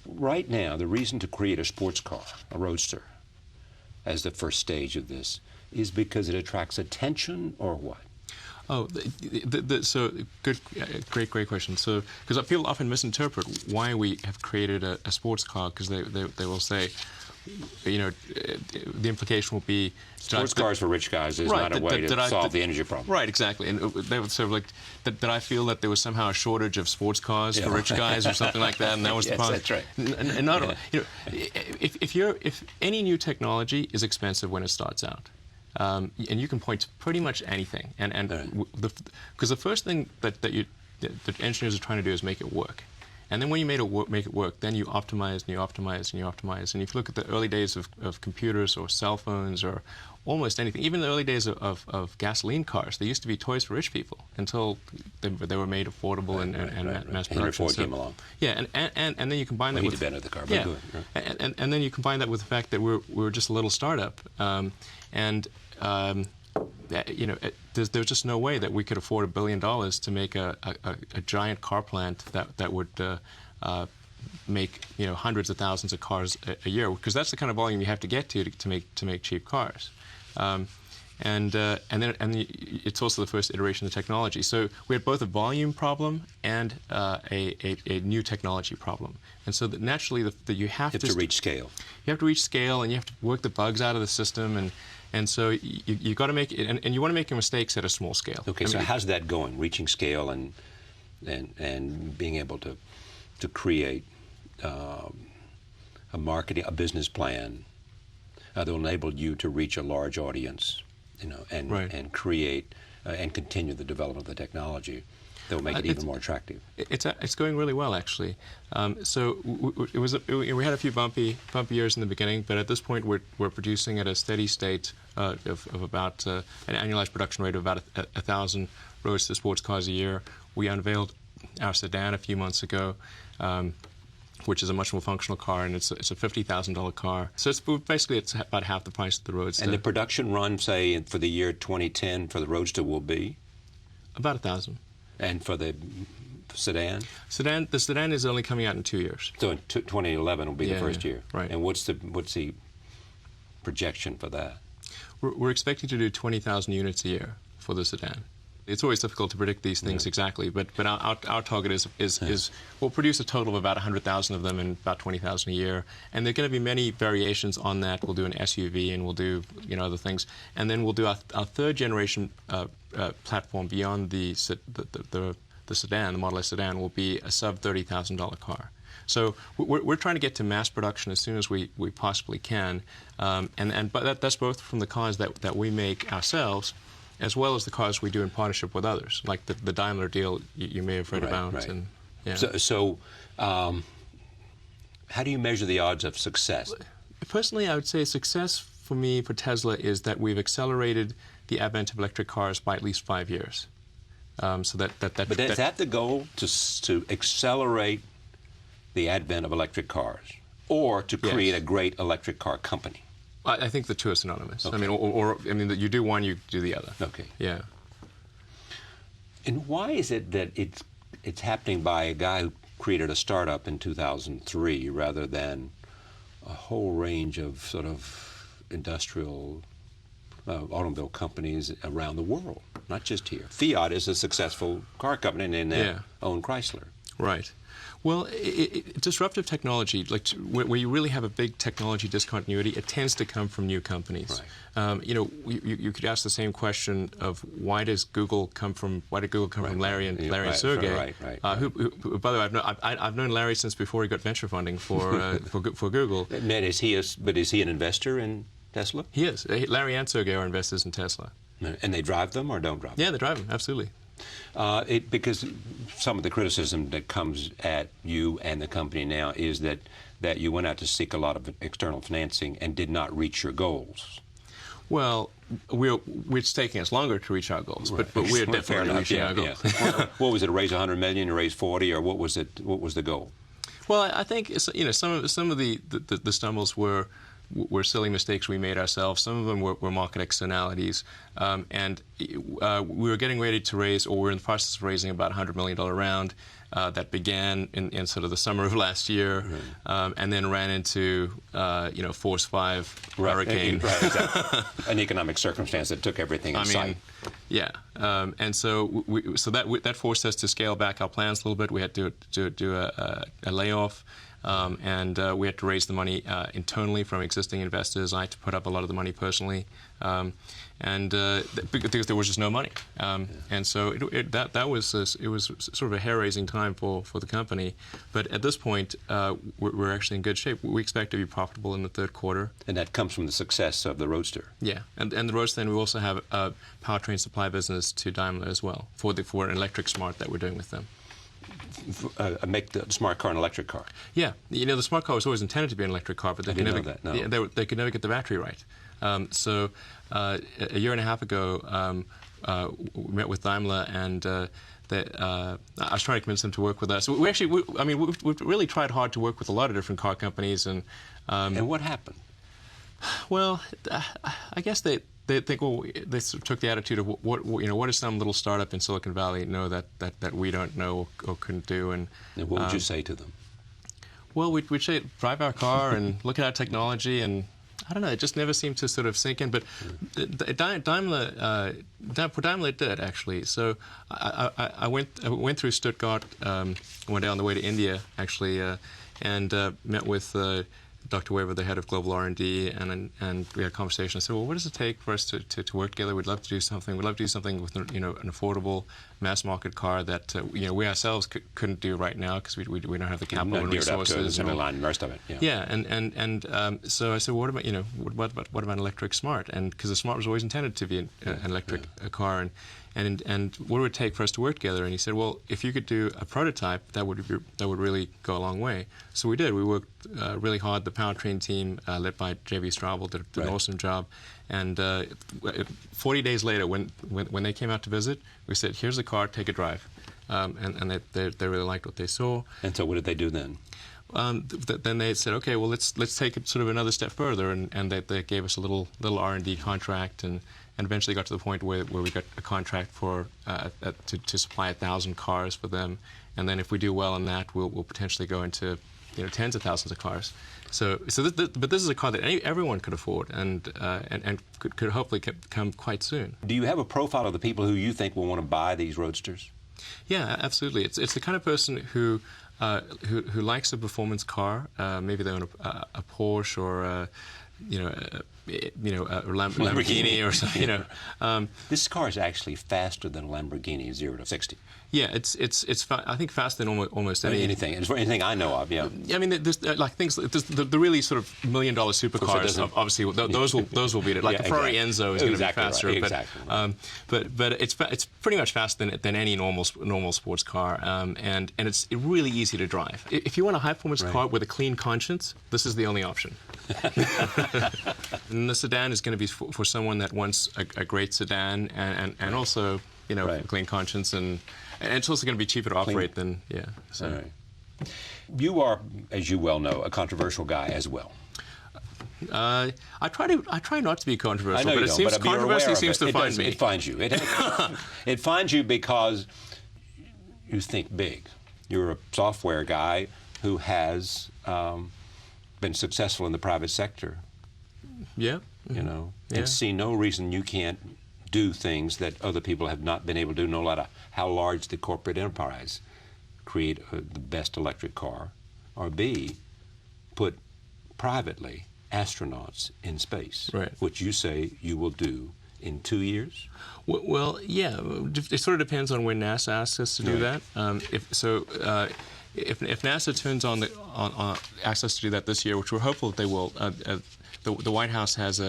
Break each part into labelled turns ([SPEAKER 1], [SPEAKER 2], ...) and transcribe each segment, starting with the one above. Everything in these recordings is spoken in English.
[SPEAKER 1] right now, the reason to create a sports car, a roadster, as the first stage of this, is because it attracts attention, or what?
[SPEAKER 2] Oh, so good, great question. So, because people often misinterpret why we have created a sports car, because they will say, you know, the implication will be
[SPEAKER 1] sports cars for rich guys is not a way to solve the energy problem.
[SPEAKER 2] Right, exactly, and they would sort of like that I feel that there was somehow a shortage of sports cars for rich guys or something like that, and that was the problem.
[SPEAKER 1] That's right.
[SPEAKER 2] And not, you know, if any new technology is expensive when it starts out. And you can point to pretty much anything, because the first thing that engineers are trying to do is make it work, and then when you make it work, then you optimize and you optimize and you optimize. And if you look at the early days of computers or cell phones or almost anything, even the early days of gasoline cars, they used to be toys for rich people until they were made affordable and mass production.
[SPEAKER 1] Henry Ford came along.
[SPEAKER 2] Yeah, and then you combine that with
[SPEAKER 1] the car, but
[SPEAKER 2] yeah,
[SPEAKER 1] good.
[SPEAKER 2] And then you combine that with the fact that we're just a little startup, you know, there's just no way that we could afford $1 billion to make a giant car plant that would make, you know, hundreds of thousands of cars a year, because that's the kind of volume you have to get to make cheap cars. And then it's also the first iteration of the technology. So we had both a volume problem and a new technology problem. And so that naturally you have to
[SPEAKER 1] reach scale.
[SPEAKER 2] You have to reach scale, and you have to work the bugs out of the system, and so you got to make it, and you want to make your mistakes at a small scale.
[SPEAKER 1] Okay, so how's that going? Reaching scale and being able to create a business plan that will enable you to reach a large audience, you know, and create and continue the development of the technology that will make it even more attractive.
[SPEAKER 2] It's going really well, actually. So we had a few bumpy years in the beginning, but at this point we're producing at a steady state of about an annualized production rate of about 1,000 roadster sports cars a year. We unveiled our sedan a few months ago, which is a much more functional car, and it's a $50,000 car. So it's about half the price of the Roadster.
[SPEAKER 1] And the production run, say, for the year 2010 for the Roadster will be?
[SPEAKER 2] About 1,000.
[SPEAKER 1] And for the sedan?
[SPEAKER 2] The sedan is only coming out in 2 years.
[SPEAKER 1] So in 2011 will be the first year.
[SPEAKER 2] Right.
[SPEAKER 1] And what's the projection for that?
[SPEAKER 2] We're expecting to do 20,000 units a year for the sedan. It's always difficult to predict these things exactly, but our target is we'll produce a total of about 100,000 of them and about 20,000 a year, and there are going to be many variations on that. We'll do an SUV, and we'll do, you know, other things, and then we'll do our third generation platform beyond the sedan. The Model S sedan will be a sub $30,000 car. So we're trying to get to mass production as soon as we possibly can, but that's both from the cars that we make ourselves, as well as the cars we do in partnership with others, like the Daimler deal you may have read about.
[SPEAKER 1] Right.
[SPEAKER 2] And, yeah.
[SPEAKER 1] So how do you measure the odds of success?
[SPEAKER 2] Personally, I would say success for me, for Tesla, is that we've accelerated the advent of electric cars by at least 5 years. But is
[SPEAKER 1] that the goal, to accelerate the advent of electric cars, or to create a great electric car company?
[SPEAKER 2] I think the two are synonymous.
[SPEAKER 1] Okay.
[SPEAKER 2] I mean, you do one, you do the other.
[SPEAKER 1] Okay.
[SPEAKER 2] Yeah.
[SPEAKER 1] And why is it that it's happening by a guy who created a startup in 2003 rather than a whole range of sort of industrial automobile companies around the world, not just here? Fiat is a successful car company, and they own Chrysler.
[SPEAKER 2] Right. Well, disruptive technology, like where you really have a big technology discontinuity, it tends to come from new companies.
[SPEAKER 1] Right.
[SPEAKER 2] You know, you could ask the same question of why did Google come from Larry and Sergey?
[SPEAKER 1] Right.
[SPEAKER 2] Who, by the way, I've known Larry since before he got venture funding for Google.
[SPEAKER 1] And is he an investor in Tesla?
[SPEAKER 2] He is. Larry and Sergey are investors in Tesla.
[SPEAKER 1] And they drive them or don't drive them?
[SPEAKER 2] Yeah, they drive them, absolutely.
[SPEAKER 1] Because some of the criticism that comes at you and the company now is that you went out to seek a lot of external financing and did not reach your goals.
[SPEAKER 2] Well, it's taking us longer to reach our goals, but we're definitely reaching our goals.
[SPEAKER 1] Yeah. What was it? Raise 100 million, or raise 40, or what was it? What was the goal?
[SPEAKER 2] Well, I think some of the stumbles were were silly mistakes we made ourselves. Some of them were market externalities. And we were getting ready to raise, or we were in the process of raising about $100 million round that began in sort of the summer of last year, and then ran into, Force 5 hurricane.
[SPEAKER 1] Right, exactly. An economic circumstance that took everything in sight.
[SPEAKER 2] Yeah, and so that forced us to scale back our plans a little bit. We had to do a layoff, and we had to raise the money internally from existing investors. I had to put up a lot of the money personally, because there was just no money. And so that was sort of a hair-raising time for the company. But at this point, we're actually in good shape. We expect to be profitable in the third quarter.
[SPEAKER 1] And that comes from the success of the Roadster.
[SPEAKER 2] Yeah, and the Roadster, and we also have a powertrain supply business to Daimler as well for an electric smart that we're doing with them.
[SPEAKER 1] Make the smart car an electric car.
[SPEAKER 2] Yeah, the smart car was always intended to be an electric car, but they could never get the battery right. So a year and a half ago, we met with Daimler, and I was trying to convince them to work with us. We've really tried hard to work with a lot of different car companies, and
[SPEAKER 1] what happened?
[SPEAKER 2] Well, I guess they think, well, they sort of took the attitude of what does some little startup in Silicon Valley know that we don't know or couldn't do, and
[SPEAKER 1] what would you say to them?
[SPEAKER 2] Well, we'd say drive our car and look at our technology, and I don't know, it just never seemed to sort of sink in. But Daimler it did, actually. So I went through Stuttgart one day on the way to India, actually, and met with Dr. Weber, the head of global R&D, and we had a conversation. I said, well, what does it take for us to work together? We'd love to do something. We'd love to do something with an affordable mass market car that we ourselves couldn't do right now because we don't have the capital and resources.
[SPEAKER 1] Most of it.
[SPEAKER 2] Yeah, and so I said, what about what about an electric smart? And because the smart was always intended to be an electric car, and what would it take for us to work together? And he said, well, if you could do a prototype, that would really go a long way. So we did. We worked really hard. The powertrain team, led by J.V. Straubel, did an awesome job. And 40 days later, when they came out to visit, we said, here's the car, take a drive. And they really liked what they saw.
[SPEAKER 1] And so what did they do then?
[SPEAKER 2] Then they said, okay, well, let's take it sort of another step further, and they gave us a little R&D contract, and eventually got to the point where we got a contract for to supply 1,000 cars for them, and then if we do well in that, we'll potentially go into tens of thousands of cars. But this is a car that everyone could afford, and could hopefully come quite soon.
[SPEAKER 1] Do you have a profile of the people who you think will want to buy these Roadsters?
[SPEAKER 2] Yeah, absolutely. It's the kind of person who likes a performance car. Maybe they own a Porsche or a Lamborghini or something.
[SPEAKER 1] This car is actually faster than a Lamborghini 0 to 60.
[SPEAKER 2] Yeah, it's I think faster than almost
[SPEAKER 1] anything I know of. Yeah.
[SPEAKER 2] I mean, there's the really sort of $1 million supercars. Obviously, those will beat it. Like the Ferrari Enzo is going to be faster.
[SPEAKER 1] Right. Exactly.
[SPEAKER 2] But it's pretty much faster than any normal sports car. And it's really easy to drive. If you want a high performance car with a clean conscience, this is the only option. And the sedan is going to be for someone that wants a great sedan and also a clean conscience, and it's also going to be cheaper to operate than So.
[SPEAKER 1] Right. You are, as you well know, a controversial guy as well.
[SPEAKER 2] I try not to be controversial,
[SPEAKER 1] I know
[SPEAKER 2] but controversy seems to find me.
[SPEAKER 1] It finds you. It finds you because you think big. You're a software guy who has been successful in the private sector.
[SPEAKER 2] Yeah.
[SPEAKER 1] And see no reason you can't do things that other people have not been able to do, no matter how large the corporate enterprise. Create the best electric car, or B, put privately astronauts in space, which you say you will do in 2 years?
[SPEAKER 2] Well, yeah. It sort of depends on when NASA asks us to do that. If NASA turns on asks us to do that this year, which we're hopeful that they will, the White House has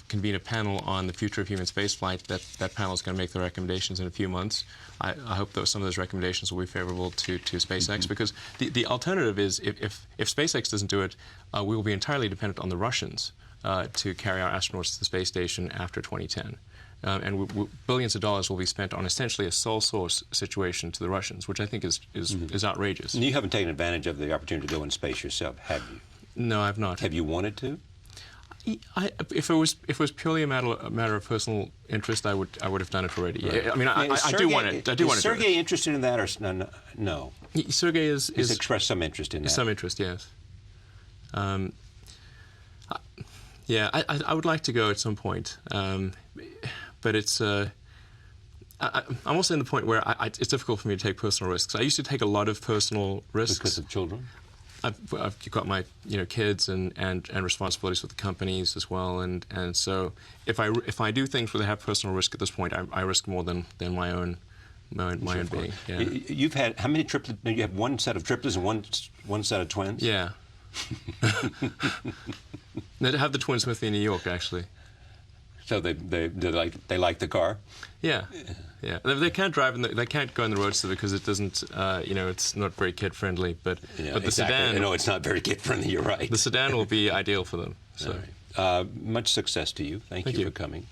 [SPEAKER 2] convened a panel on the future of human spaceflight. That panel is going to make the recommendations in a few months. I hope that some of those recommendations will be favorable to SpaceX, because the alternative is if SpaceX doesn't do it, we will be entirely dependent on the Russians to carry our astronauts to the space station after 2010. And billions of dollars will be spent on essentially a sole source situation to the Russians, which I think is outrageous.
[SPEAKER 1] And you haven't taken advantage of the opportunity to go in space yourself, have you?
[SPEAKER 2] No, I've not.
[SPEAKER 1] Have you wanted to?
[SPEAKER 2] If it was purely a matter of personal interest, I would have done it already.
[SPEAKER 1] Right.
[SPEAKER 2] I mean, I do want it. I do want
[SPEAKER 1] Is
[SPEAKER 2] to do it.
[SPEAKER 1] Sergey interested in that, or no?
[SPEAKER 2] Sergey is
[SPEAKER 1] expressed some interest in that.
[SPEAKER 2] Some interest, yes. Yeah, I would like to go at some point, but it's. I'm also in the point where it's difficult for me to take personal risks. I used to take a lot of personal risks
[SPEAKER 1] because of children.
[SPEAKER 2] I've got my kids and responsibilities with the companies as well, and so if I do things where they have personal risk at this point, I risk more than my own being. Yeah.
[SPEAKER 1] You've had how many triplets? You have one set of triplets and one set of twins.
[SPEAKER 2] Yeah. No, to have the twins with me in New York, actually.
[SPEAKER 1] So they like the car.
[SPEAKER 2] Yeah. They can't drive and they can't go on the roadster because it doesn't. It's not very kid friendly. But the
[SPEAKER 1] exactly.
[SPEAKER 2] sedan.
[SPEAKER 1] No, it's not very kid friendly. You're right.
[SPEAKER 2] The sedan will be ideal for them. So.
[SPEAKER 1] All right. Much success to you. Thank you for coming.